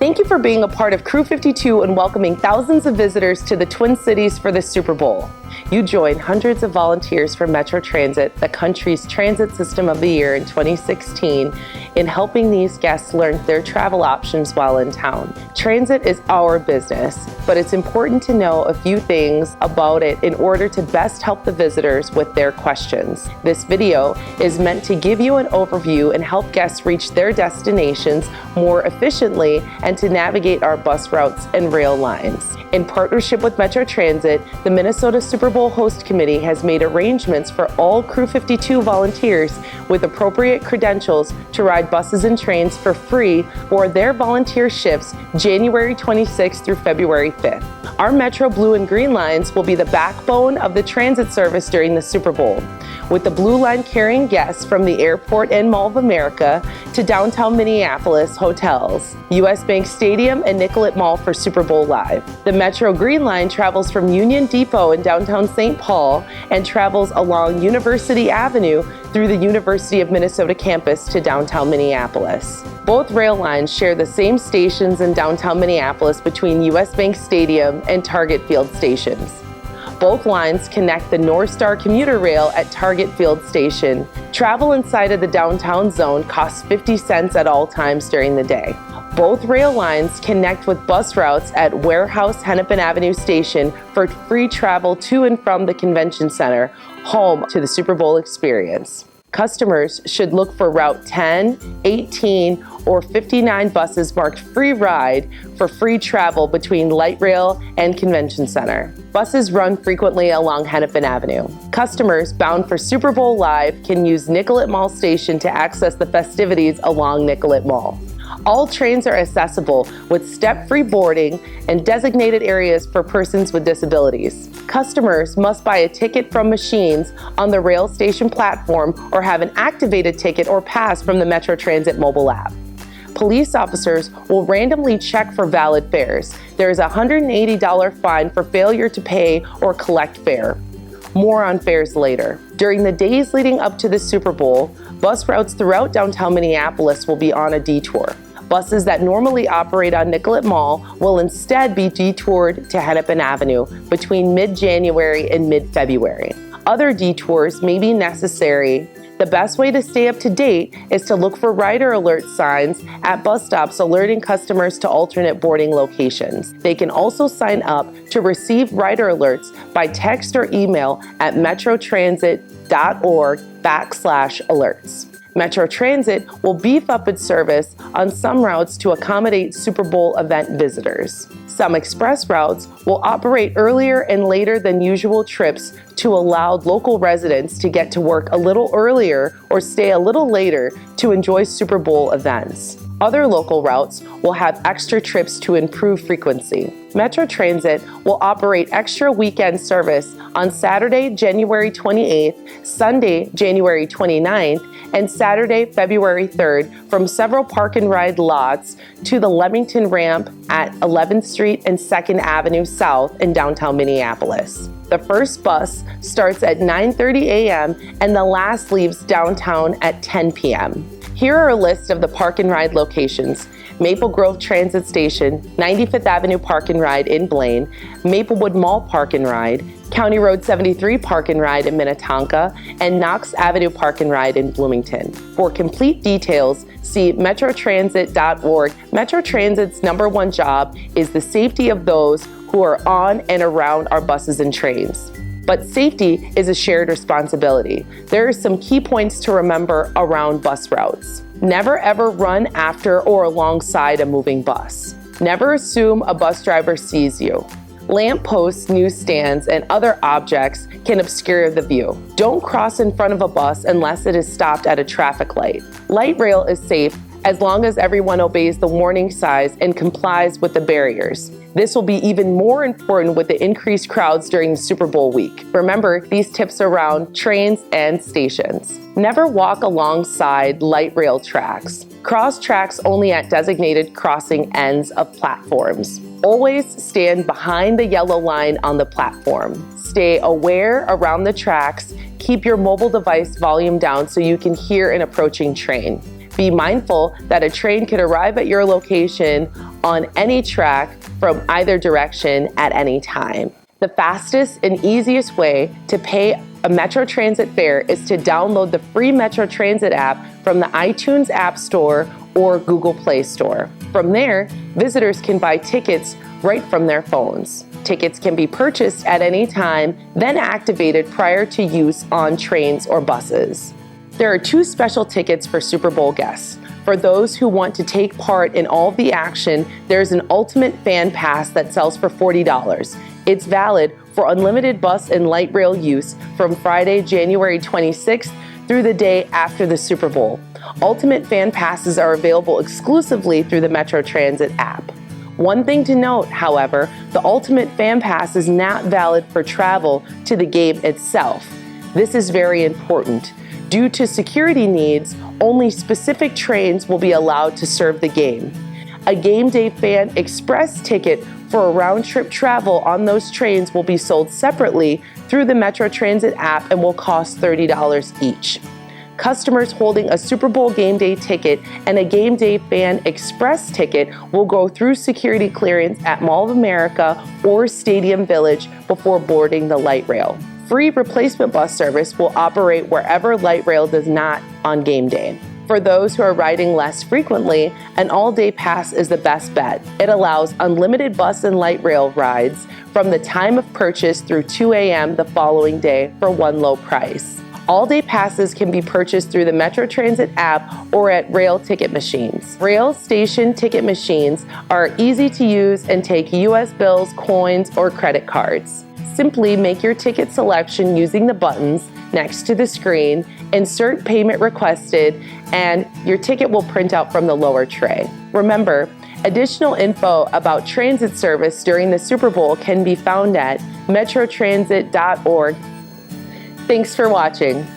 Thank you for being a part of Crew 52 and welcoming thousands of visitors to the Twin Cities for the Super Bowl. You joined hundreds of volunteers from Metro Transit, the country's transit system of the year in 2016, in helping these guests learn their travel options while in town. Transit is our business, but it's important to know a few things about it in order to best help the visitors with their questions. This video is meant to give you an overview and help guests reach their destinations more efficiently and to navigate our bus routes and rail lines. In partnership with Metro Transit, the Minnesota Super Bowl Host Committee has made arrangements for all Crew 52 volunteers with appropriate credentials to ride buses and trains for free for their volunteer shifts January 26th through February 5th. Our Metro Blue and Green lines will be the backbone of the transit service during the Super Bowl, with the Blue Line carrying guests from the airport and Mall of America to downtown Minneapolis hotels, US Bank Stadium and Nicollet Mall for Super Bowl LII. The Metro Green Line travels from Union Depot in downtown St. Paul and travels along University Avenue through the University of Minnesota campus to downtown Minneapolis. Both rail lines share the same stations in downtown Minneapolis between US Bank Stadium and Target Field stations. Both lines connect the North Star commuter rail at Target Field Station. Travel inside of the downtown zone costs 50 cents at all times during the day. Both rail lines connect with bus routes at Warehouse Hennepin Avenue Station for free travel to and from the convention center, home to the Super Bowl experience. Customers should look for Route 10, 18, or 59 buses marked Free Ride for free travel between Light Rail and Convention Center. Buses run frequently along Hennepin Avenue. Customers bound for Super Bowl LII can use Nicollet Mall Station to access the festivities along Nicollet Mall. All trains are accessible with step-free boarding and designated areas for persons with disabilities. Customers must buy a ticket from machines on the rail station platform or have an activated ticket or pass from the Metro Transit mobile app. Police officers will randomly check for valid fares. There is a $180 fine for failure to pay or collect fare. More on fares later. During the days leading up to the Super Bowl, bus routes throughout downtown Minneapolis will be on a detour. Buses that normally operate on Nicollet Mall will instead be detoured to Hennepin Avenue between mid-January and mid-February. Other detours may be necessary. The best way to stay up to date is to look for rider alert signs at bus stops alerting customers to alternate boarding locations. They can also sign up to receive rider alerts by text or email at metrotransit.org/alerts. Metro Transit will beef up its service on some routes to accommodate Super Bowl event visitors. Some express routes will operate earlier and later than usual trips to allow local residents to get to work a little earlier or stay a little later to enjoy Super Bowl events. Other local routes will have extra trips to improve frequency. Metro Transit will operate extra weekend service on Saturday, January 28th, Sunday, January 29th, and Saturday, February 3rd from several park and ride lots to the Leamington ramp at 11th Street and 2nd Avenue South in downtown Minneapolis. The first bus starts at 9:30 a.m. and the last leaves downtown at 10 p.m. Here are a list of the park and ride locations: Maple Grove Transit Station, 95th Avenue Park and Ride in Blaine, Maplewood Mall Park and Ride, County Road 73 Park and Ride in Minnetonka, and Knox Avenue Park and Ride in Bloomington. For complete details, see metrotransit.org. Metro Transit's #1 job is the safety of those who are on and around our buses and trains. But safety is a shared responsibility. There are some key points to remember around bus routes. Never ever run after or alongside a moving bus. Never assume a bus driver sees you. Lamp posts, newsstands, and other objects can obscure the view. Don't cross in front of a bus unless it is stopped at a traffic light. Light rail is safe as long as everyone obeys the warning signs and complies with the barriers. This will be even more important with the increased crowds during Super Bowl week. Remember these tips around trains and stations. Never walk alongside light rail tracks. Cross tracks only at designated crossing ends of platforms. Always stand behind the yellow line on the platform. Stay aware around the tracks. Keep your mobile device volume down so you can hear an approaching train. Be mindful that a train could arrive at your location on any track from either direction at any time. The fastest and easiest way to pay a Metro Transit fare is to download the free Metro Transit app from the iTunes App Store or Google Play Store. From there, visitors can buy tickets right from their phones. Tickets can be purchased at any time, then activated prior to use on trains or buses. There are 2 special tickets for Super Bowl guests. For those who want to take part in all of the action, there's an Ultimate Fan Pass that sells for $40. It's valid for unlimited bus and light rail use from Friday, January 26th through the day after the Super Bowl. Ultimate Fan Passes are available exclusively through the Metro Transit app. One thing to note, however, the Ultimate Fan Pass is not valid for travel to the game itself. This is very important. Due to security needs, only specific trains will be allowed to serve the game. A Game Day Fan Express ticket for a round-trip travel on those trains will be sold separately through the Metro Transit app and will cost $30 each. Customers holding a Super Bowl Game Day ticket and a Game Day Fan Express ticket will go through security clearance at Mall of America or Stadium Village before boarding the light rail. Free replacement bus service will operate wherever light rail does not on game day. For those who are riding less frequently, an all-day pass is the best bet. It allows unlimited bus and light rail rides from the time of purchase through 2 a.m. the following day for one low price. All-day passes can be purchased through the Metro Transit app or at rail ticket machines. Rail station ticket machines are easy to use and take U.S. bills, coins, or credit cards. Simply make your ticket selection using the buttons next to the screen, insert payment requested, and your ticket will print out from the lower tray. Remember, additional info about transit service during the Super Bowl can be found at metrotransit.org. Thanks for watching.